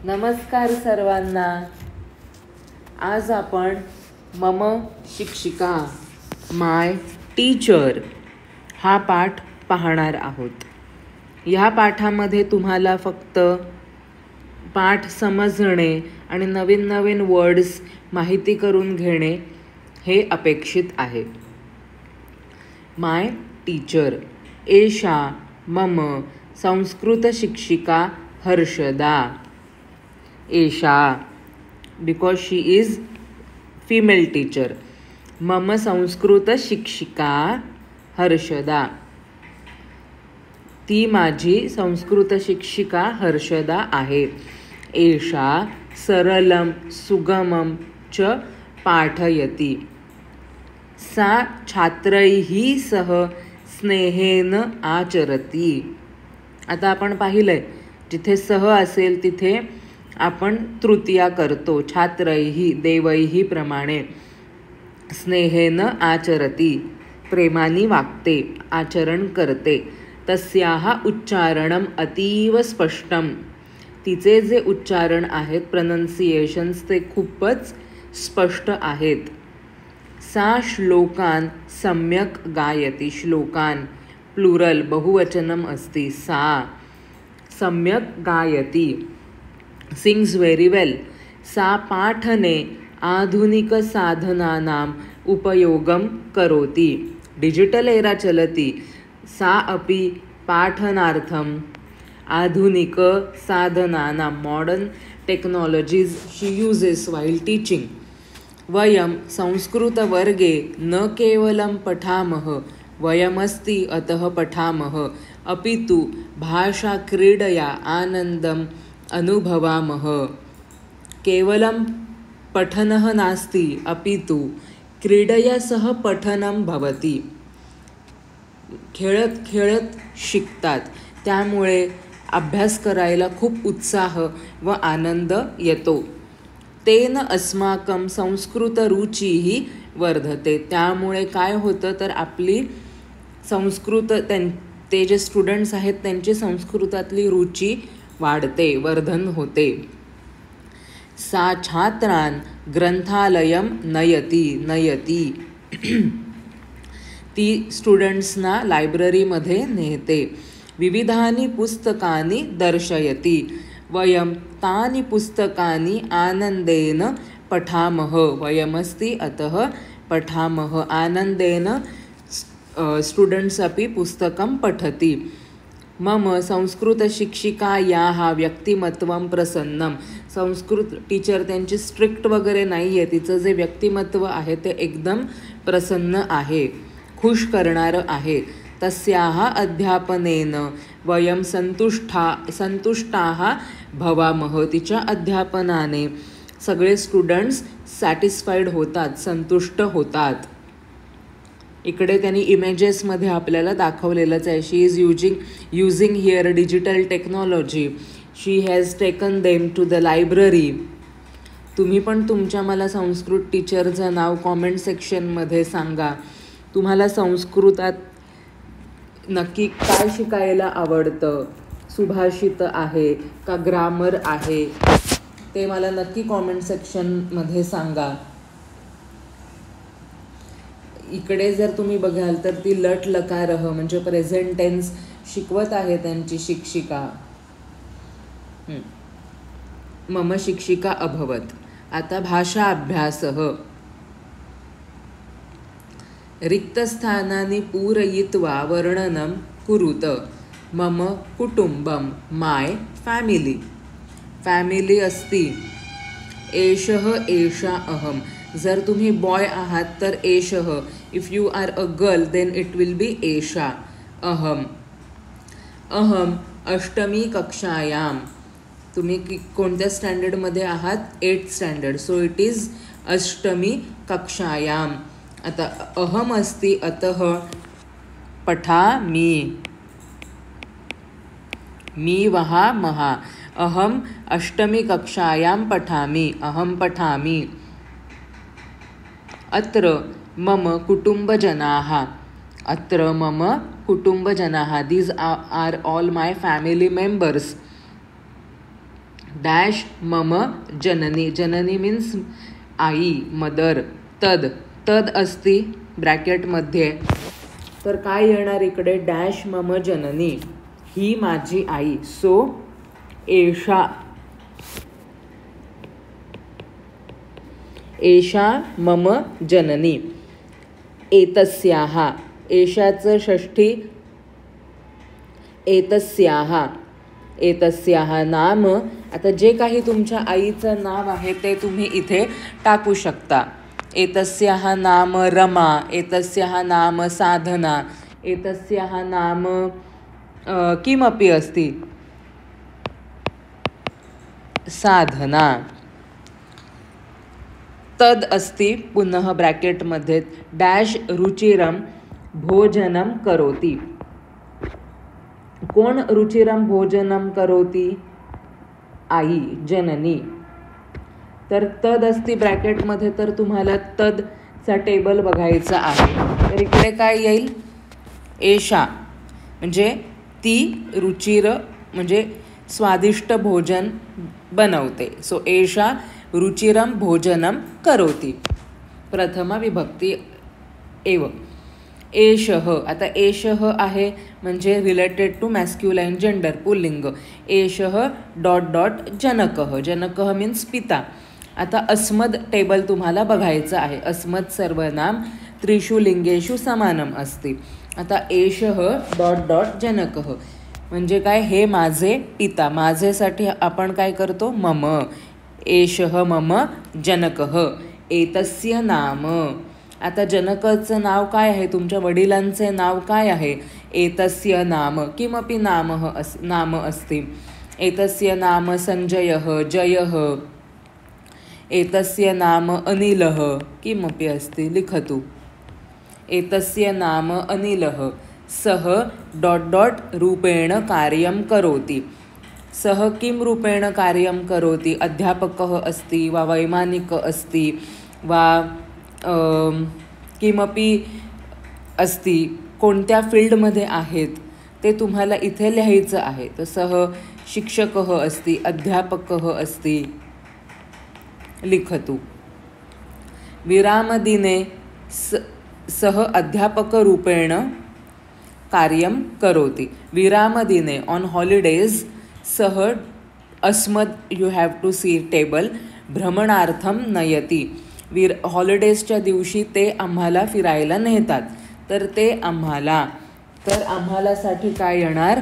नमस्कार सर्वांना. आज आपण मम शिक्षिका माय टीचर हा पाठ पाहणार आहोत. ह्या पाठामध्ये तुम्हाला फक्त पाठ समजणे आणि नवीन नवीन वर्ड्स माहिती करून घेणे हे अपेक्षित आहे. माय टीचर एषा मम संस्कृतशिक्षिका हर्षदा. एषा because she is female teacher. मम संस्कृतशिक्षिका हर्षदा. ती माझी संस्कृत शिक्षिका हर्षदा आहे. एषा सरलं सुगमं च पाठयति. सा छात्रैः सह स्नेहेन आचरति. आता आपण पाहिलंय जिथे सह असेल तिथे आपण तृतीया करतो. छात्रैः देवैः प्रमाणे. स्नेहेन आचरति प्रेमाने वागते, आचरण करते. तस्याः उच्चारणम अतीव स्पष्टम. तिचे जे उच्चारण आहेत प्रनन्सिएशन्स ते खूपच स्पष्ट आहेत. सा श्लोकान सम्यक गायति. श्लोकान प्लुरल बहुवचनम अस्ति. सा सम्यक गायति सिंग्स व्हेरी वेल. सा पाठने आधुनिक साधनानाम् उपयोगं करोति. डिजिटल एरा चलति. सा अपि पाठनार्थम् आधुनिक साधनानां मॉडर्न टेक्नॉलॉजीज शी यूजेस व्हाइल टीचिंग. वयं संस्कृतवर्गे न केवलं पठामः, वयमस्ति अतः पठामः, अपि तु भाषाक्रीडया आनन्दम् अनुभवामः. केवलं पठनः नास्ति, अपि तु क्रीडया सह पठनं भवति. खेळत खेळत शिकतात, त्यामुळे अभ्यास करायला खूप उत्साह व आनंद येतो. तेन अस्माकं संस्कृतरुचिः वर्धते. त्यामुळे काय होतं तर आपली संस्कृत ते जे स्टुडंट्स आहेत त्यांची संस्कृतातली रुची वाढते, वर्धन होते. सा छात्रान् ग्रंथालयं नयती. ती स्टुडंट्सना लायब्ररीमध्ये नेते. विविधानि पुस्तकानि दर्शयति. वयं तानि पुस्तकानि आनंदेन पठामः. वयमस्ति अतः पठामः. आनंदेन स्टुडंट्स अपि पुस्तकं पठति. मम संस्कृतशिक्षिकायाः व्यक्तिमत्वं प्रसन्नं. संस्कृत टीचर त्यांची स्ट्रिक्ट वगैरे नाही आहे. तिचं जे व्यक्तिमत्व आहे ते एकदम प्रसन्न आहे, खुश करणारं आहे. तस्याः अध्यापनेन वयं संतुष्टाः भवामः. तिच्या अध्यापनाने सगळे स्टुडंट्स सॅटिस्फाईड होतात, संतुष्ट होतात. इकडे त्यांनी इमेजेसमध्ये आपल्याला दाखवलेलंच आहे. She is using here digital technology. She has taken them to the library. तुम्ही पण तुमच्या मला संस्कृत टीचरचं नाव कॉमेंट सेक्शनमध्ये सांगा. तुम्हाला संस्कृतात नक्की काय शिकायला आवडतं? सुभाषित आहे का ग्रामर आहे ते मला नक्की कॉमेंट सेक्शनमध्ये सांगा. इकडे जर तुम्ही बघाल तर ती लट लकारह म्हणजे प्रेझेंट टेन्स शिकवत आहे त्यांची शिक्षिका. मम शिक्षिका अभवत. आता भाषा अभ्यासः. रिक्तस्थानानि पूरयित्वा वर्णनं कुरुत. मम कुटुंबं माय फॅमिली. फॅमिली अस्ति. एषः एषा अहम. जर तुम्ही बॉय आहात तर एषः. If you are a girl then it will be एषा. अहम. अहम अष्टमी कक्षायाम. तुम्ही कोणत्या स्टँडर्डमध्ये आहात? 8th standard. So it is अष्टमी कक्षायाम. आता अहम अस्ति अतः पठामि. मी वहामः. अहम अष्टमी कक्षायां पठामि. अहम पठामि. अत्र मम कुटुंबजनाः. अत्र मम कुटुंबजनाः. These are all my family members. Dash मम जननी, जननी मीन्स आई, मदर. तद, तद असती ब्रॅकेटमध्ये, तर काय येणार इकडे, डॅश मम जननी, ही माझी आई. सो एषा, एषा मम जननी. एतस्याः, एषाचं षष्ठी एतस्याः, एतस्याः नाम. आता जे काही तुमच्या आईचं नाव आहे ते तुम्ही इथे टाकू शकता. एतस्याः नाम रमा, एतस्याः नाम साधना, एतस्याः नाम किमपि अस्ति, साधना. तद अस्ति पुनः ब्रॅकेटमध्ये, डॅश रुचिरं भोजनं करोति. कोण रुचिरं भोजनं करोति, आई, जननी. तर तद असती ब्रॅकेटमध्ये, तर तुम्हाला तदचा टेबल बघायचा आहे. तर इकडे काय येईल, एषा म्हणजे ती रुचिर म्हणजे स्वादिष्ट भोजन बनवते. सो एषा रुचिरं भोजनं करोति, प्रथमा विभक्ती एव. एषः, आता एषः आहे म्हणजे रिलेटेड टू मॅस्क्युलाइन जेंडर, पुल्लिंग. एषः डॉट डॉट जनकः, जनकः मीन्स पिता. आता अस्मद टेबल तुम्हाला बघायचं आहे. अस्मद सर्वनाम त्रिषु लिंगेषु समानम अस्ति. आता एषः डॉट डॉट जनकः म्हणजे काय, हे माझे पिता. माझेसाठी आपण काय करतो, मम. एषः मम जनकः. एतस्य नाम, आता जनकचं नाव काय आहे, तुमच्या वडिलांचे नाव काय आहे, एतस्य नाम किमपि नाम अस्ति. एतस्य नाम संजयः, जयः. एतस्य नाम अनिलः, किमपि अस्ति, लिखतु. एतस्य नाम अनिलः. सः डॉट डॉट रूपेण कार्यं करोति. सः किं रूपेण कार्यं करोति, अध्यापकः अस्ति वा वैमानिक अस्ति वा किमपि अस्ति, कोणत्या फील्डमध्ये आहेत ते तुम्हाला इथे लिहायचं आहे. तर सः शिक्षकः अस्ति, अध्यापकः अस्ति, लिखतु. विरामदिने सः अध्यापकरूपेण कार्यं करोति. विरामदिने, ऑन हॉलिडेज, सः अस्मद, you have to see table, भ्रमणार्थं नयति. हॉलिडेजच्या दिवशी ते आम्हाला फिरायला नेतात. तर ते आम्हाला, तर आम्हालासाठी काय येणार,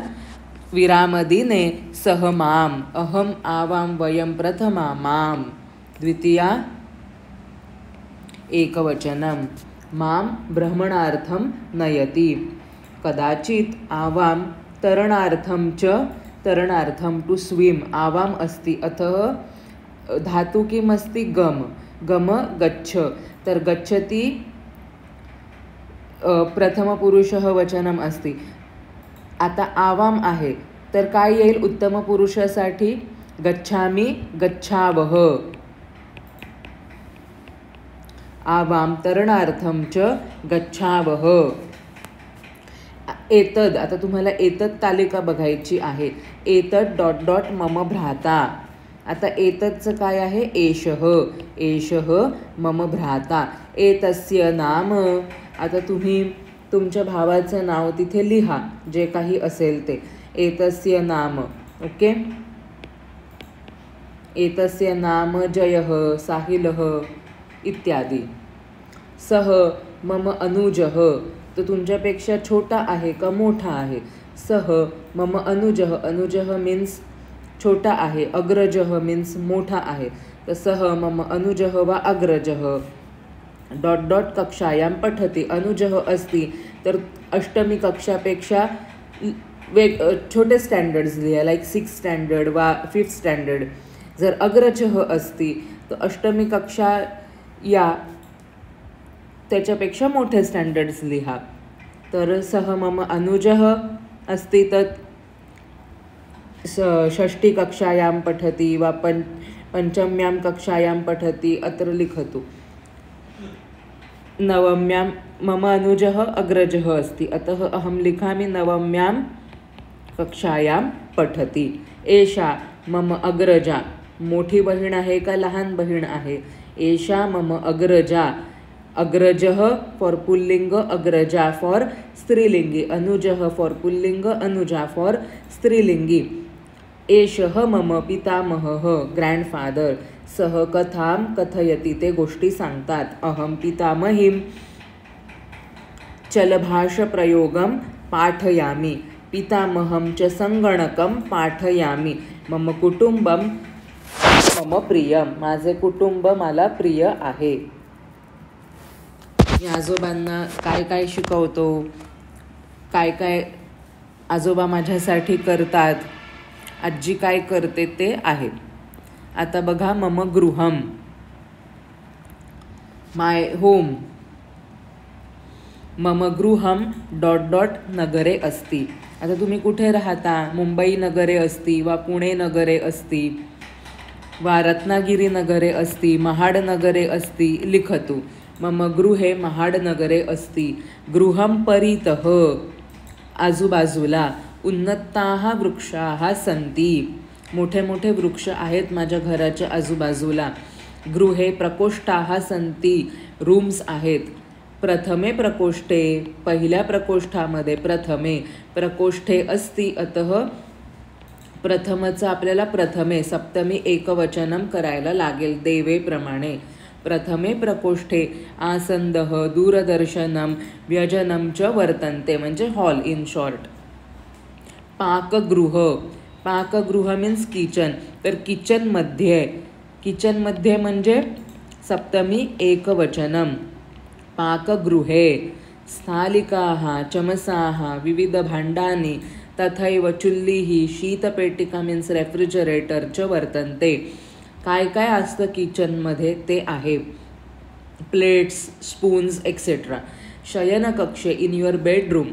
विरामदिने सह माम, अहम आवाम वयम प्रथमा, माम द्वितीया एकवचनम, माम भ्रमणार्थं नयति. कदाचित आवाम तरणार्थं च, तरणार्थं टू स्विम, आवाम अस्ति, अतः धातु किम अस्ति, गम. गम गच्छ, तर गच्छति प्रथमपुरुषः वचनम अस्ति. आता आवाम आहे तर काय येईल उत्तम पुरुषासाठी, गच्छामि, गच्छावः. आवाम तरणार्थं च गच्छावः. एतद, आता तुम्हाला एतद तालिका बघायची आहे. एतद डॉट डॉट मम भ्राता. आता एतदचं काय आहे, एषः, एषः मम भ्राता. एतस्य नाम, आता तुम्ही तुमच्या भावाचं नाव तिथे लिहा, जे काही असेल ते. एतस्य नाम, ओके. एतस्य नाम जयः, साहिलः इत्यादी. सः मम अनुजः, तो तुमच्यापेक्षा छोटा आहे का मोठा आहे. सः मम अनुजः, अनुजः मीन्स छोटा आहे, अग्रजः मीन्स मोठा आहे. तर सः मम अनुजः वा अग्रजः. डॉट डॉट कक्षायां पठति, अनुजः अस्ति तर अष्टमी कक्षापेक्षा छोटे स्टँडर्ड्स लिहा, लाईक 6th स्टँडर्ड वा 5th स्टँडर्ड. जर अग्रजः अस्ति तर अष्टमी कक्षा या त्याच्यापेक्षा मोठे स्टँडर्ड्स लिहा. तर सः मम अनुजः अस्ति तत् षष्ठी कक्षायां पठति वा पंचम्यां कक्षायां पठति, अत्र लिखतु. नवम्यां मम अनुजः अग्रजः अस्ति, अतः अहं लिखामि नवम्यां कक्षायां पठति. एषा मम अग्रजा, मोठी बहीण आहे का लहान बहीण आहे? एषा मम अग्रजा, अग्रजः फॉर पुल्लिंग, अग्रजा फॉर स्त्रीलिंगी, अनुजः फॉर पुल्लिंग, अनुजा फॉर स्त्रीलिंगी. एषः मम पितामहः, ग्रँडफादर. सह कथां कथयति, ते गोष्टी सांगतात. अहं पितामहीं चलभाषप्रयोगं पाठयामि, पितामहं च संगणकं पाठयामि. मम कुटुंबं मम प्रियं, माझे कुटुंब मला प्रिय आहे. मी आजोबांना काय काय शिकवतो, काय काय आजोबा माझ्यासाठी करतात, आजी काय करते ते आहे. आता बघा, मम गृहम, माय होम. मम गृहम डॉट डॉट नगरे अस्ति. आता तुम्ही कुठे राहता? मुंबई नगरे अस्ति वा पुणे नगरे अस्ति वा रत्नागिरी नगरे अस्ति, महाड नगरे अस्ति लिखतु. मम गृहे महाड नगरे अस्ति. गृहं परितः, आजूबाजूला. उन्नताः वृक्षाः सन्ति, मोठे मोठे वृक्ष आहेत माझ्या घराच्या आजूबाजूला. गृहे प्रकोष्ठाः सन्ति, रूम्स आहेत. प्रथमे प्रकोष्ठे, पहिल्या प्रकोष्ठामध्ये. प्रथमे प्रकोष्ठे अस्ति, अतः प्रथमचं आपल्याला प्रथमे सप्तमी एकवचनम करायला लागेल देवेप्रमाणे. प्रथमे प्रकोष्ठे आसन्दः दूरदर्शनम व्यजनम च वर्तन्ते, म्हणजे हॉल इन शॉर्ट. पाकगृह, पाकगृह मीन्स किचन, तर किचनमध्ये. किचनमध्ये म्हणजे सप्तमी एकवचनम. पाकगृहे स्थालिकाः चमसाः विविध भांडानि तथैव चुल्लीः शीतपेटिका मीन्स रेफ्रिजरेटर च वर्तन्ते. काय काय असतं किचनमध्ये ते आहे. Plates, spoons etcetera. शयनकक्षे इन युअर बेडरूम.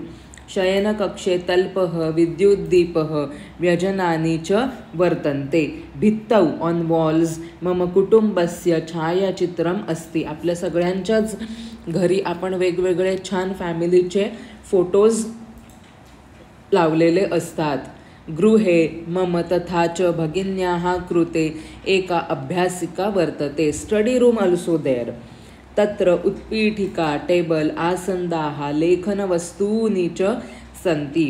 शयनकक्षे तल्पः विद्युद्दीपः व्यजनानि च वर्तन्ते. भित्तौ ऑन वॉल्स मम कुटुंबस्य छायाचित्रम अस्ति. आपल्या सगळ्यांच्याच घरी आपण वेगवेगळे छान फॅमिलीचे फोटोज लावलेले असतात. गृहे मम तथा च भगिन्याः कृते एका अभ्यासिका वर्तते. Study room also there. तत्र उत्पीठिका टेबल आसन्दाः लेखनवस्तूनि च सन्ति.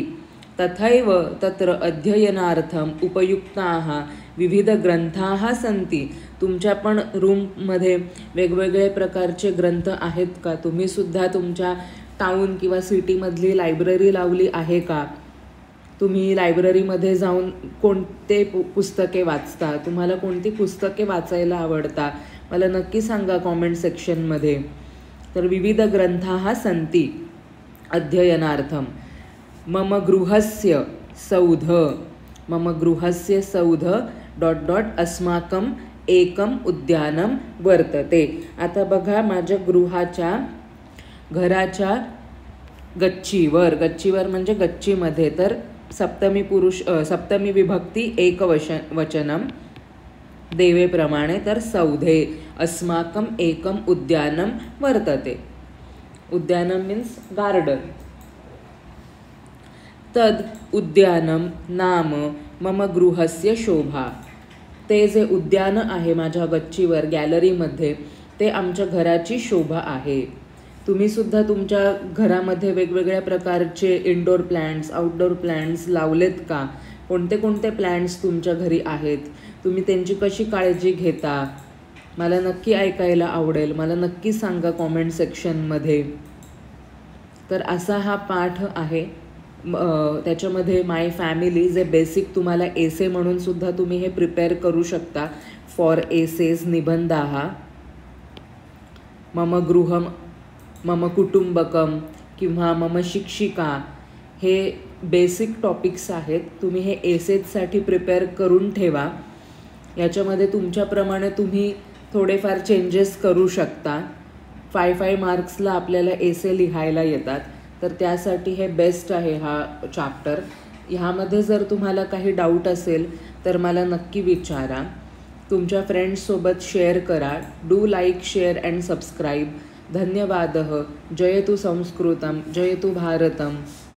तथैव तत्र अध्ययनार्थम् उपयुक्ताः विविधग्रंथाः सन्ति. तुमच्या पण रूममध्ये वेगवेगळे प्रकारचे ग्रंथ आहेत का? तुम्ही सुद्धा तुमच्या टाऊन किंवा सिटीमधली लायब्ररी लावली आहे का? तुम्ही लायब्ररीमध्ये जाऊन कोणते पुस्तके वाचता? तुम्हाला कोणती पुस्तके वाचायला आवडता? मला नक्की सांगा कॉमेंट सेक्शनमध्ये. तर विविध ग्रंथाः सन्ति अध्ययनार्थम. मम गृहस्य सौध, मम गृहस्य सौध डॉट डॉट अस्माकं एकम उद्यानम वर्तते. आता बघा, माझ्या गृहाच्या घराच्या गच्चीवर, गच्चीवर म्हणजे गच्चीमध्ये, तर सप्तमी विभक्ती एकवचनम देवेप्रमाणे, तर सौधे. अस्माकम एकम उद्यानम वर्तते. उद्यानम मीन्स गार्डन. तद उद्यानम नाम मम गृहस्य शोभा. ते जे उद्यान आहे माझ्या गच्चीवर गॅलरीमध्ये, ते आमच्या घराची शोभा आहे. तुम्ही सुद्धा तुमच्या घरामध्ये वेगवेगळ्या प्रकारचे इंडोर प्लॅन्ट्स, आउटडोर प्लॅन्ट्स लावलेत का? कोणते कोणते प्लॅन्ट्स तुमच्या घरी आहेत? तुम्ही त्यांची कशी काळजी घेता? मला नक्की ऐकायला आवडेल. मला नक्की सांगा कॉमेंट सेक्शनमध्ये. तर असा हा पाठ आहे. त्याच्यामध्ये माय फॅमिली जे बेसिक तुम्हाला एसे म्हणून सुद्धा तुम्ही हे प्रिपेअर करू शकता फॉर एसेस, निबंधाः. मम गृहम, मम कुटुंबकम किंवा मम शिक्षिका, हे बेसिक टॉपिक्स आहेत. तुम्ही हे एसेजसाठी प्रिपेअर करून ठेवा. याच्यामध्ये तुमच्याप्रमाणे तुम्ही थोडेफार चेंजेस करू शकता. 5 मार्क्सला आपल्याला एसे लिहायला येतात, तर त्यासाठी हे बेस्ट आहे हा चॅप्टर. ह्यामध्ये जर तुम्हाला काही डाऊट असेल तर मला नक्की विचारा. तुमच्या फ्रेंड्ससोबत शेअर करा. Do like, share and subscribe. धन्यवादः. जयतु संस्कृतं, जयतु भारतम्.